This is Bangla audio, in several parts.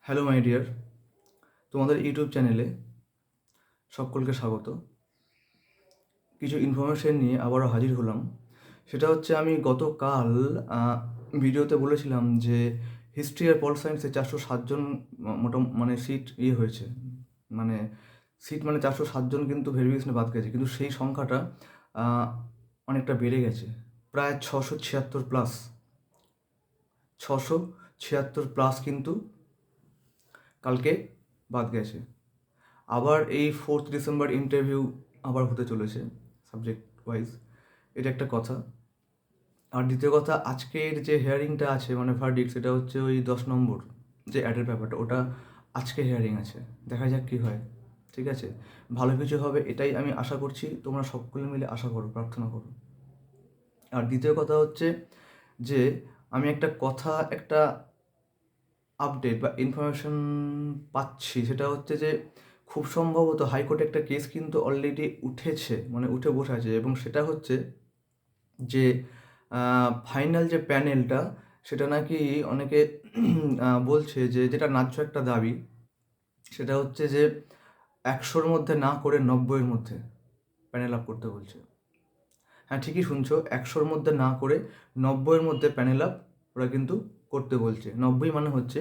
হ্যালো মাই ডিয়ার, তোমাদের ইউটিউব চ্যানেলে সকলকে স্বাগত। কিছু ইনফরমেশন নিয়ে আবারও হাজির হলাম। সেটা হচ্ছে আমি গতকাল ভিডিওতে বলেছিলাম যে হিস্ট্রি আর পল সায়েন্সে 407 জন মানে সিট হয়েছে, মানে সিট মানে 407 জন কিন্তু ভেরিফিকেশনে বাদ গেছে, কিন্তু সেই সংখ্যাটা অনেকটা বেড়ে গেছে, প্রায় 676 প্লাস। 676 প্লাস কিন্তু কালকে বাদ গেছে। আবার এই 4 ডিসেম্বর ইন্টারভিউ আবার হতে চলেছে সাবজেক্ট ওয়াইজ, এটা একটা কথা। আর দ্বিতীয় কথা, আজকের যে হিয়ারিংটা আছে মানে ভার্ডিক্ট, সেটা হচ্ছে ওই 10 নম্বর যে অ্যাডের ব্যাপারটা, ওটা আজকে হিয়ারিং আছে। দেখা যাক কী হয়, ঠিক আছে? ভালো কিছু হবে এটাই আমি আশা করছি। তোমরা সকলে মিলে আশা করো, প্রার্থনা করো। আর দ্বিতীয় কথা হচ্ছে যে আমি একটা আপডেট বা ইনফরমেশন পাচ্ছি, সেটা হচ্ছে যে খুব সম্ভবত হাইকোর্টে একটা কেস কিন্তু অলরেডি উঠেছে, মানে উঠে বসে আছে, এবং সেটা হচ্ছে যে ফাইনাল যে প্যানেলটা, সেটা নাকি অনেকে বলছে যে যেটা ন্যায্য একটা দাবি, সেটা হচ্ছে যে 100-র মধ্যে না করে 90-এর মধ্যে প্যানেল আপ করতে বলছে। হ্যাঁ, ঠিকই শুনছো, 100-র মধ্যে না করে 90-এর মধ্যে প্যানেল আপ ওরা কিন্তু করতে বলছে। 90 মানে হচ্ছে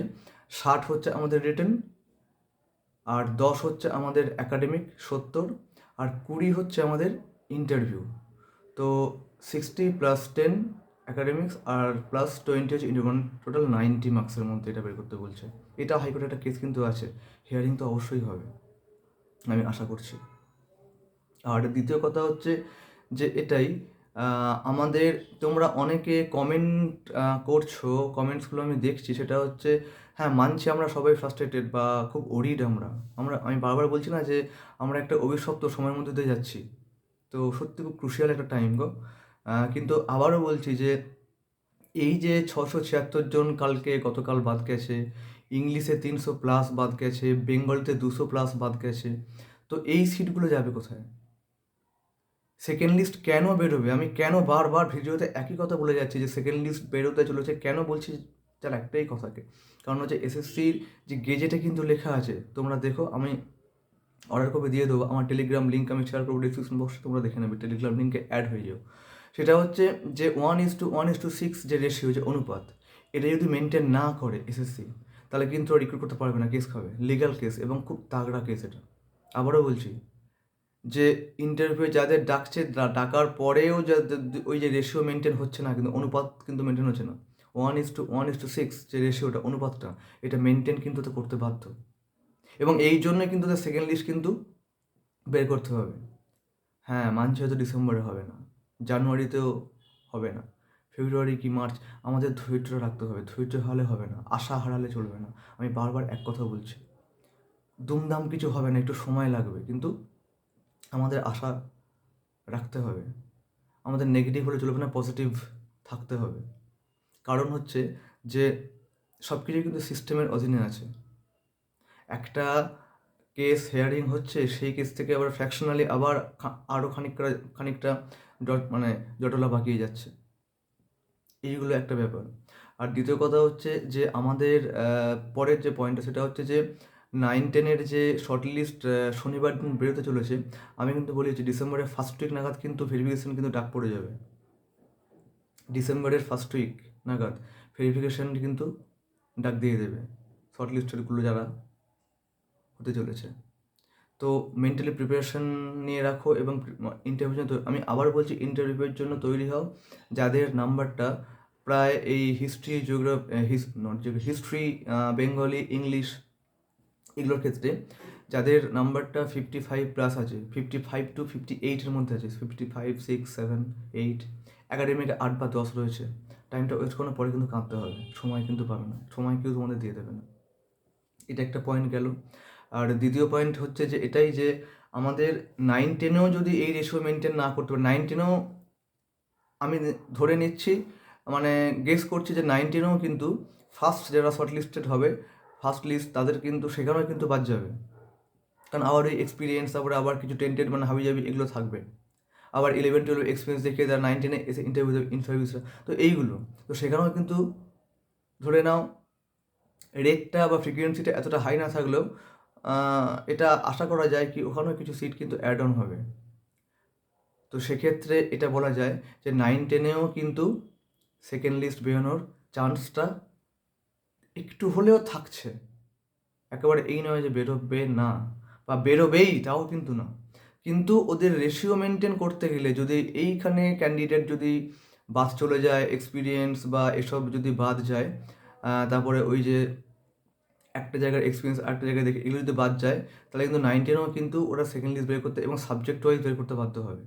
60 হচ্ছে আমাদের রিটেন, আর 10 হচ্ছে আমাদের একাডেমিক 70, আর 20 হচ্ছে আমাদের ইন্টারভিউ। তো 60 + 10 একাডেমিক্স আর +20 হচ্ছে ইন্টারভিউ, টোটাল 90 মার্কসের মধ্যে এটা বের করতে বলছে। এটা হাইকোর্টে একটা কেস কিন্তু আছে, হিয়ারিং তো অবশ্যই হবে, আমি আশা করছি। আর দ্বিতীয় কথা হচ্ছে যে এটাই, আমাদের তোমরা অনেকে কমেন্ট করছো, কমেন্টসগুলো আমি দেখছি, সেটা হচ্ছে হ্যাঁ মানছি আমরা সবাই ফ্রাস্ট্রেটেড বা খুব ওরিড। আমি বারবার বলছি না যে আমরা একটা অভিশপ্ত সময়ের মধ্যে দিয়ে যাচ্ছি, তো সত্যি খুব ক্রুশিয়াল একটা টাইম গো। কিন্তু আবারও বলছি যে এই যে 676 জন গতকাল বাদ গেছে, ইংলিশে 300+ বাদ গেছে, বেঙ্গলিতে 200+ বাদ গেছে, তো এই সিটগুলো যাবে কোথায়? সেকেন্ড লিস্ট কেন বেরোবে? আমি কেন বারবার ভিডিওতে একই কথা বলে যাচ্ছি যে সেকেন্ড লিস্ট বেরোতে চলেছে, কেন বলছি? তার একটাই কথাকে, কারণ হচ্ছে এসএসসির যে গেজেটে কিন্তু লেখা আছে, তোমরা দেখো, আমি অর্ডার কপি দিয়ে দেবো, আমার টেলিগ্রাম লিঙ্ক আমি শেয়ার করবো ডিসক্রিপশন বক্সে, তোমরা দেখে নেবে, টেলিগ্রাম লিঙ্কে অ্যাড হয়ে যাও। সেটা হচ্ছে যে 1:1:6 যে রেশিও, যে অনুপাত, এটা যদি মেনটেন না করে এসএসসি, তাহলে কিন্তু রিক্রুট করতে পারবে না, কেস খাবে, লিগ্যাল কেস, এবং খুব তাগড়া কেস এটা। আবারও বলছি যে ইন্টারভিউ যাদের ডাকছে, ডাকার পরেও ওই যে রেশিও মেনটেন হচ্ছে না, কিন্তু অনুপাত কিন্তু মেনটেন হচ্ছে না। 1:1:6 যে রেশিওটা, অনুপাতটা, এটা মেনটেন কিন্তু তো করতে বাধ্য। এবং এই জন্য কিন্তু সেকেন্ড লিস্ট কিন্তু বের করতে হবে। হ্যাঁ মানছি, হয়তো ডিসেম্বরে হবে না, জানুয়ারিতেও হবে না, ফেব্রুয়ারি কি মার্চ, আমাদের ধৈর্য রাখতে হবে। ধৈর্য হারালে হবে না, আশা হারালে চলবে না। আমি বারবার এক কথা বলছি, দুমদাম কিছু হবে না, একটু সময় লাগবে, কিন্তু আমাদের আশা রাখতে হবে। আমাদের নেগেটিভ হলে চলবে না, পজিটিভ থাকতে হবে। কারণ হচ্ছে যে সব কিছুই কিন্তু সিস্টেমের অধীনে আছে। একটা কেস হেয়ারিং হচ্ছে, সেই কেস থেকে আবার ফ্র্যাকশনালি আবার আরও খানিকটা মানে জটলা বাকিয়ে যাচ্ছে, এইগুলো একটা ব্যাপার। আর দ্বিতীয় কথা হচ্ছে যে আমাদের পরের যে পয়েন্টটা, সেটা হচ্ছে যে 9-10-এর যে শর্ট লিস্ট শনিবার দিন বেরোতে চলেছে। আমি কিন্তু বলি যে ডিসেম্বরের ফার্স্ট উইক নাগাদ কিন্তু ভেরিফিকেশন কিন্তু ডাক পড়ে যাবে। ডিসেম্বরের ফার্স্ট উইক নাগাদ ভেরিফিকেশন কিন্তু ডাক দিয়ে দেবে শর্ট লিস্টেডগুলো যারা হতে চলেছে। তো মেন্টালি প্রিপারেশন নিয়ে রাখো, এবং ইন্টারভিউ আমি আবার বলছি, ইন্টারভিউয়ের জন্য তৈরি হও। যাদের নাম্বারটা প্রায় এই হিস্ট্রি, হিস্ট্রি, বেঙ্গলি, ইংলিশ, এগুলোর ক্ষেত্রে যাদের নাম্বারটা 55+ আছে, 55 to 58-এর মধ্যে আছে, 55, 6, 7, 8, একাডেমিক 8 বা 10 রয়েছে, টাইমটা ওয়েস্ট করার পরে কিন্তু কাঁদতে হবে, সময় কিন্তু পাবে না, সময় কেউ তোমাদের দিয়ে দেবে না। এটা একটা পয়েন্ট গেল। আর দ্বিতীয় পয়েন্ট হচ্ছে যে এটাই, যে আমাদের 9-10-এও যদি এই রেশিও মেনটেন না করতে পারে, 9-10-এও আমি ধরে নিচ্ছি, মানে গেস করছি যে 9-10-এও কিন্তু ফার্স্ট যারা শর্ট লিস্টেড হবে, ফার্স্ট লিস্ট, তাদের কিন্তু সেখানেও কিন্তু বাদ যাবে। কারণ আবার ওই এক্সপিরিয়েন্স, তারপরে আবার কিছু টেন্টেড মানে হাবিজাবি এগুলো থাকবে। আবার 11-12 এক্সপিরিয়েন্স দেখিয়ে তারা 9-10-এ এসে ইন্টারভিউ, তো এইগুলো, তো সেখানেও কিন্তু ধরে নাও রেটটা বা ফ্রিকোয়েন্সিটা এতটা হাই না থাকলেও এটা আশা করা যায় কি ওখানেও কিছু সিট কিন্তু অ্যাড অন হবে। তো সেক্ষেত্রে এটা বলা যায় যে 9-10-এও কিন্তু সেকেন্ড লিস্ট বেরোনোর চান্সটা একটু হলেও থাকছে। একেবারে এই নয় যে বেরোবে না বা বেরোবেই, তাও কিন্তু না। কিন্তু ওদের রেশিও মেনটেন করতে গেলে যদি এইখানে ক্যান্ডিডেট যদি বাদ চলে যায়, এক্সপিরিয়েন্স বা এসব যদি বাদ যায়, তারপরে ওই যে একটা জায়গার এক্সপিরিয়েন্স আরেকটা জায়গায় দেখে এগুলো যদি বাদ যায়, তাহলে কিন্তু 9-10-এও কিন্তু ওরা সেকেন্ড লিস্ট বের করতে এবং সাবজেক্ট ওয়াইজ বের করতে বাধ্য হবে।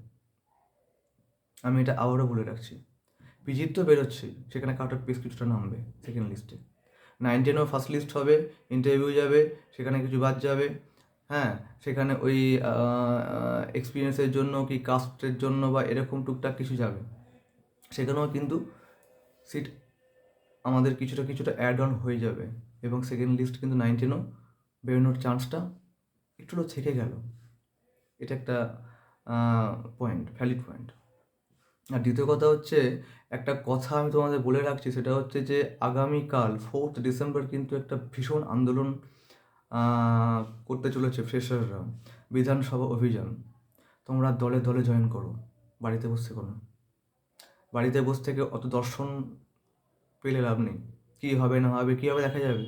আমি এটা আবারও বলে রাখছি। পিজির তো বেরোচ্ছেই, সেখানে কাট অফ বেশ কিছুটা নামবে সেকেন্ড লিস্টে। 9-10-ও ফার্স্ট লিস্ট হবে, ইন্টারভিউ যাবে, সেখানে কিছু বাদ যাবে। হ্যাঁ, সেখানে ওই এক্সপিরিয়েন্সের জন্য কি কাস্টের জন্য বা এরকম টুকটাক কিছু যাবে, সেখানেও কিন্তু সিট আমাদের কিছুটা কিছুটা অ্যাড অন হয়ে যাবে এবং সেকেন্ড লিস্ট কিন্তু 9-10-ও বেরোনোর চান্সটা একটু থেকে গেল। এটা একটা পয়েন্ট, ভ্যালিড পয়েন্ট। আর দ্বিতীয় কথা হচ্ছে, একটা কথা আমি তোমাদের বলে রাখছি, সেটা হচ্ছে যে আগামীকাল 4th ডিসেম্বর কিন্তু একটা ভীষণ আন্দোলন করতে চলেছে ফ্রেশাররা, বিধানসভা অভিযান। তোমরা দলে দলে জয়েন করো, বাড়িতে বসে করো। বাড়িতে বসে থেকে অত দর্শন পেলে লাভ নেই। কী হবে না হবে, কী হবে দেখা যাবে।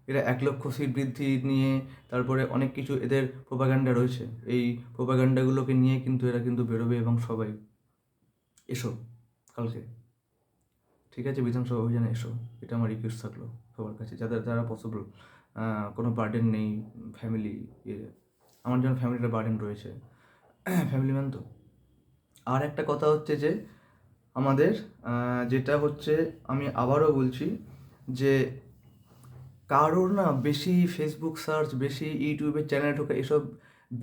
এরা 1 লক্ষ সিট বৃদ্ধি নিয়ে, তারপরে অনেক কিছু এদের প্রোপাগান্ডা রয়েছে। এই প্রোপাগান্ডাগুলোকে নিয়ে কিন্তু এরা কিন্তু বেরোবে এবং সবাই এসো কালকে, ঠিক আছে? বিধানসভা অভিযানে এসো, এটা আমার রিকোয়েস্ট থাকলো সবার কাছে, যাদের দ্বারা পসিবল। কোনো বার্ডেন নেই ফ্যামিলি, আমার যেমন ফ্যামিলিটা বার্ডেন রয়েছে, ফ্যামিলি ম্যান তো। আর একটা কথা হচ্ছে যে আমাদের যেটা হচ্ছে, আমি আবারও বলছি যে কারোর না বেশি ফেসবুক সার্চ, বেশি ইউটিউবের চ্যানেলে ঢোকা, এসব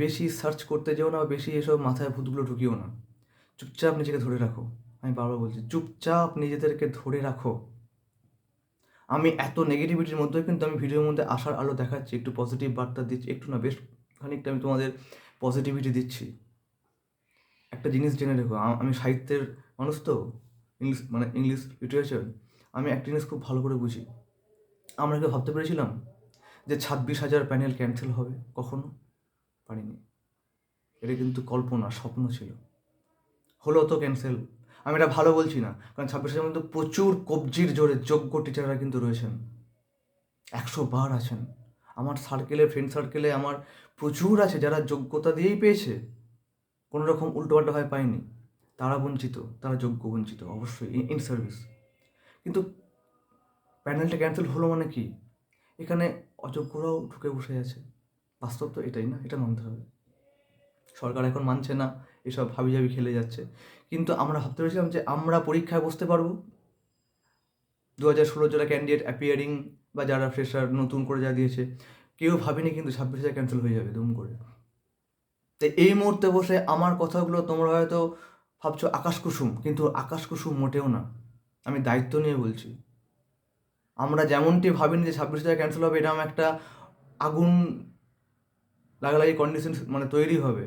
বেশি সার্চ করতে যেও না, বেশি এসব মাথায় ভূতগুলো ঢুকিও না। চুপচাপ নিজেকে ধরে রাখো। আমি বারবার বলছি, চুপচাপ নিজেদেরকে ধরে রাখো। আমি এত নেগেটিভিটির মধ্যেও কিন্তু আমি ভিডিওর মধ্যে আশার আলো দেখাচ্ছি, একটু পজিটিভ বার্তা দিচ্ছি, একটু না বেশ খানিকটা আমি তোমাদের পজিটিভিটি দিচ্ছি। একটা জিনিস জেনে রেখো, আমি সাহিত্যের মানুষ তো, ইংলিশ লিটারেচার, আমি একটা জিনিস খুব ভালো করে বুঝি। আমরা কেউ ভাবতে পেরেছিলাম যে 26,000 প্যানেল ক্যান্সেল হবে? কখনো পারিনি। এটা কিন্তু কল্পনা, স্বপ্ন ছিল। হলো তো ক্যান্সেল। আমি এটা ভালো বলছি না, কারণ 26,000 মধ্যে প্রচুর কবজির জোরে যোগ্য টিচাররা কিন্তু রয়েছেন, 100 বার আছেন। আমার সার্কেলে, ফ্রেন্ড সার্কেলে আমার প্রচুর আছে যারা যোগ্যতা দিয়েই পেয়েছে, কোনো রকম উল্টোপাল্টা পায়নি। তারা বঞ্চিত, তারা যোগ্য বঞ্চিত, অবশ্যই ইন সার্ভিস। কিন্তু প্যানেলটা ক্যান্সেল হলো মানে কি? এখানে অযোগ্যরাও ঢুকে বসে আছে। বাস্তব তো এটাই না, এটা মানতে হবে। সরকার এখন মানছে না, এসব হাবিজাবি খেলে যাচ্ছে। কিন্তু আমরা ভাবতে পেরেছিলাম যে আমরা পরীক্ষায় বসতে পারবো। 2016 যারা ক্যান্ডিডেট অ্যাপিয়ারিং বা যারা ফ্রেশার নতুন করে যা দিয়েছে, কেউ ভাবেনি কিন্তু 26,000 ক্যান্সেল হয়ে যাবে দুম করে। তাই এই মুহূর্তে বসে আমার কথাগুলো তোমরা হয়তো ভাবছো আকাশ কুসুম, কিন্তু আকাশ কুসুম মোটেও না। আমি দায়িত্ব নিয়ে বলছি। আমরা যেমনটি ভাবিনি যে 26,000 ক্যান্সেল হবে, এরকম একটা আগুন লাগালাগি কন্ডিশন তৈরি হবে।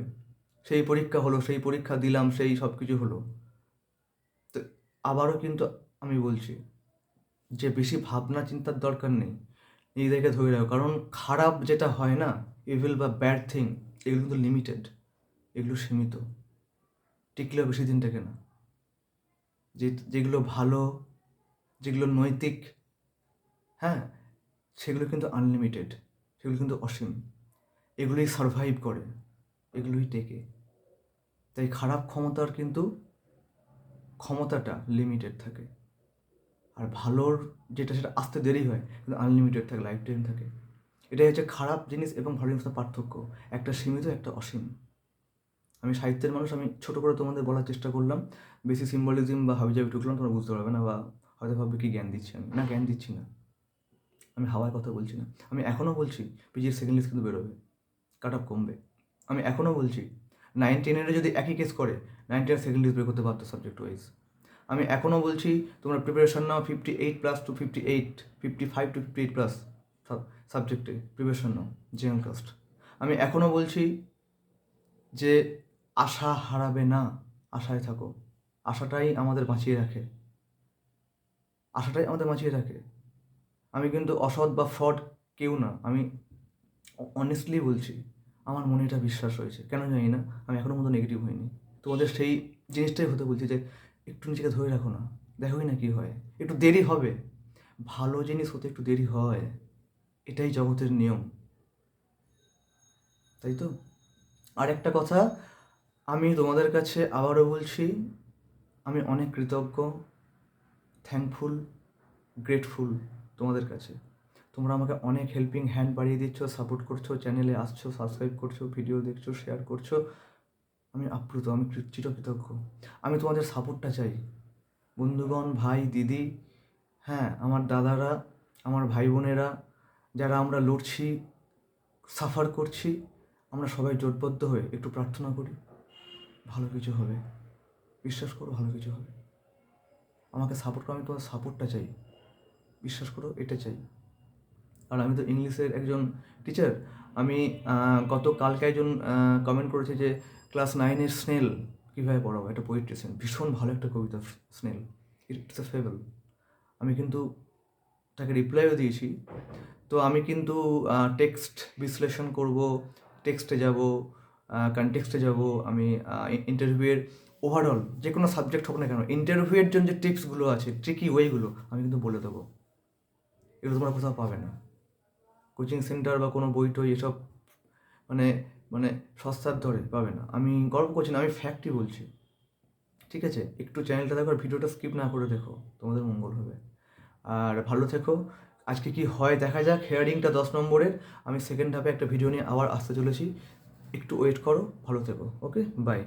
সেই পরীক্ষা হলো, সেই পরীক্ষা দিলাম, সেই সব কিছু হলো। তো আবারও কিন্তু আমি বলছি যে বেশি ভাবনা চিন্তার দরকার নেই, নিজেদেরকে ধরে রাখো। কারণ খারাপ যেটা হয় না, ইভিল বা ব্যাড থিং, এগুলো কিন্তু লিমিটেড, এগুলো সীমিত, টিকলেও বেশি দিন টেকে না। যেগুলো ভালো, যেগুলো নৈতিক, হ্যাঁ, সেগুলো কিন্তু আনলিমিটেড, সেগুলো কিন্তু অসীম। এগুলোই সারভাইভ করে, এগুলোই টেকে। তাই খারাপ ক্ষমতার কিন্তু ক্ষমতাটা লিমিটেড থাকে, আর ভালোর যেটা সেটা আসতে দেরি হয়, কিন্তু আনলিমিটেড থাকে, লাইফ টাইম থাকে। এটাই হচ্ছে খারাপ জিনিস এবং ভালো জিনিসের পার্থক্য, একটা সীমিত, একটা অসীম। আমি সাহিত্যের মানুষ, আমি ছোটো করে তোমাদের বলার চেষ্টা করলাম। বেশি সিম্বলিজম বা হাবিজাবি ঢুকলাম তোমরা বুঝতে পারবে না, বা হয়তো ভাববে কি জ্ঞান দিচ্ছি আমি। না, জ্ঞান দিচ্ছি না, আমি হাওয়ার কথা বলছি না। আমি এখনও বলছি পিজির সেকেন্ড লিস্ট কিন্তু বেরোবে, কাট অফ কমবে। আমি এখনও বলছি 9-10-এর যদি একই কেস করে, 9-10 সেকেন্ড লিস্ট বের করতে পারতো সাবজেক্ট ওয়াইজ। আমি এখনও বলছি তোমরা প্রিপারেশন নাও 58+ to 58, 55 to 58+ সাবজেক্টে প্রিপারেশন নাও, জেনারেল কাস্ট। আমি এখনও বলছি যে আশা হারাবে না, আশায় থাকো। আশাটাই আমাদের বাঁচিয়ে রাখে, আশাটাই আমাদের বাঁচিয়ে রাখে। আমি কিন্তু অসৎ বা ফ্রড কেউ না, আমি অনেস্টলি বলছি, আমার মনে এটা বিশ্বাস রয়েছে, কেন জানি না আমি এখনও মতো নেগেটিভ হইনি। তোমাদের সেই জিনিসটাই হতে বলছি যে একটু নিজেকে ধরে রাখো না, দেখোই না কি হয়, একটু দেরি হবে, ভালো জিনিস হতে একটু দেরি হয়, এটাই জগতের নিয়ম, তাই তো। আর একটা কথা, আমি তোমাদের কাছে আবারও বলছি, আমি অনেক কৃতজ্ঞ, থ্যাঙ্কফুল, গ্রেটফুল তোমাদের কাছে। তোমরা আমাকে অনেক হেল্পিং হ্যান্ড বাড়িয়ে দিচ্ছ, সাপোর্ট করছো, চ্যানেলে আসছো, সাবস্ক্রাইব করছো, ভিডিও দেখছো, শেয়ার করছো। আমি আপ্লুত, আমি চিরকৃতজ্ঞ। আমি তোমাদের সাপোর্টটা চাই, বন্ধুগণ, ভাই, দিদি, হ্যাঁ, আমার দাদারা, আমার ভাই বোনেরা, যারা আমরা লড়ছি, সাফার করছি, আমরা সবাই জোটবদ্ধ হয়ে একটু প্রার্থনা করি, ভালো কিছু হবে, বিশ্বাস করো ভালো কিছু হবে। আমাকে সাপোর্ট করো, আমি তোমার সাপোর্টটা চাই, বিশ্বাস করো এটা চাই। আর আমি তো ইংলিশের একজন টিচার। আমি গতকালকে একজন কমেন্ট করেছে যে ক্লাস 9-এর স্নেল কীভাবে পড়াবো, একটা পোয়েট্রি, ভীষণ ভালো একটা কবিতা স্নেল, ইটস এ ফেবল। আমি কিন্তু তাকে রিপ্লাইও দিয়েছি। তো আমি কিন্তু টেক্সট বিশ্লেষণ করব, টেক্সটে যাব, কনটেক্সটে যাব, আমি ইন্টারভিউয়ের ওভারঅল যে কোনো সাবজেক্ট হোক না কেন, ইন্টারভিউয়ের জন্য যে টিপসগুলো আছে, ট্রিকি ওয়েগুলো আমি কিন্তু বলে দেবো, এগুলো তোমরা কোথাও পাবে না, কোচিং সেন্টার বা কোনো বই টই এসব মানে মানে সস্তার দরে পাবে না। আমি গল্প করছি না, আমি ফ্যাক্টই বলছি, ঠিক আছে। একটু চ্যানেলটা দেখো আর ভিডিওটা স্কিপ না করে দেখো, তোমাদের মঙ্গল হবে। আর ভালো থেকো, আজকে কি হয় দেখা যাক। হেয়ারিংটা 10 নম্বরের, আমি সেকেন্ড হাফে একটা ভিডিও নিয়ে আবার আসতে চলেছি, একটু ওয়েট করো, ভালো থেকো, ওকে, বাই।